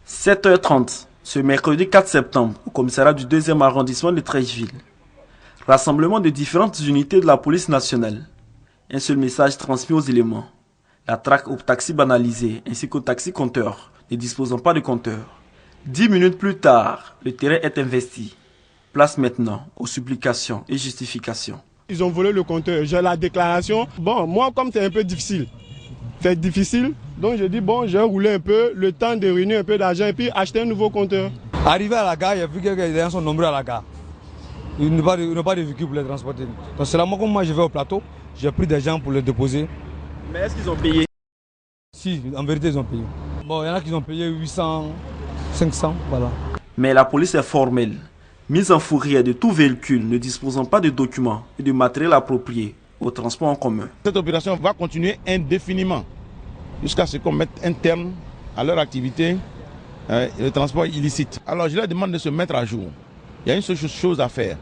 7h30, ce mercredi 4 septembre, au commissariat du 2e arrondissement de Treichville. Rassemblement de différentes unités de la police nationale. Un seul message transmis aux éléments. La traque au taxi banalisé ainsi qu'au taxi compteur, ne disposant pas de compteur. 10 minutes plus tard, le terrain est investi. Place maintenant aux supplications et justifications. Ils ont volé le compteur, j'ai la déclaration. Bon, moi comme c'est un peu difficile, donc je dis bon, j'ai roulé un peu, le temps de réunir un peu d'argent et puis acheter un nouveau compteur. Arrivé à la gare, il y a vu que les gens sont nombreux à la gare. Ils n'ont pas de véhicule pour les transporter. Donc c'est là comme moi je vais au plateau, j'ai pris des gens pour les déposer. Mais est-ce qu'ils ont payé? Si, en vérité ils ont payé. Bon, il y en a qui ont payé 800, 500, voilà. Mais la police est formelle. Mise en fourrière de tout véhicule ne disposant pas de documents et de matériel approprié au transport en commun. Cette opération va continuer indéfiniment jusqu'à ce qu'on mette un terme à leur activité, le transport illicite. Alors je leur demande de se mettre à jour. Il y a une seule chose à faire.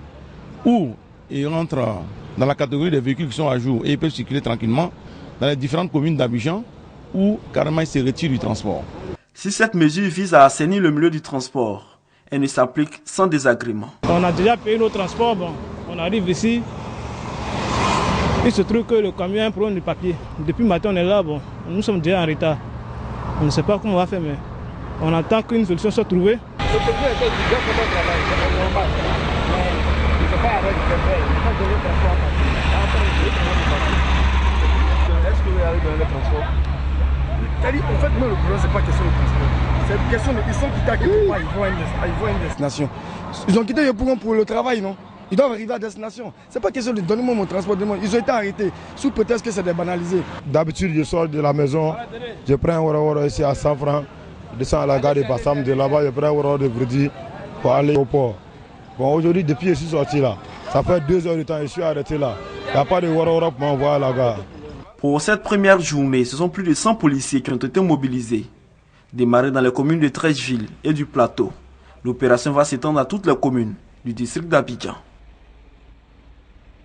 Ou ils rentrent dans la catégorie des véhicules qui sont à jour et ils peuvent circuler tranquillement dans les différentes communes d'Abidjan, ou carrément ils se retirent du transport. Si cette mesure vise à assainir le milieu du transport, elle ne s'applique sans désagrément. On a déjà payé nos transports, bon, on arrive ici, il se trouve que le camion a un problème de papier. Depuis le matin on est là, bon, nous sommes déjà en retard. On ne sait pas comment on va faire, mais on attend qu'une solution soit trouvée. En fait, non, le problème, c'est pas question de transport. C'est question de. Ils sont quittés à quelque part, ils vont à une destination. Ils ont quitté pour le travail, non? Ils doivent arriver à destination. C'est pas question de donner-moi mon transport. Ils ont été arrêtés sous prétexte que c'est débanalisé. D'habitude, je sors de la maison, je prends un wara ici à 100 francs, je descends à la gare de Bassam, de là-bas, je prends un wara de Vredi pour aller au port. Bon, aujourd'hui, depuis que je suis sorti là, ça fait 2 heures de temps, je suis arrêté là. Il n'y a pas de wara pour m'envoyer à la gare. Pour cette première journée, ce sont plus de 100 policiers qui ont été mobilisés. Démarrés dans les communes de Treichville et du Plateau. L'opération va s'étendre à toutes les communes du district d'Abidjan.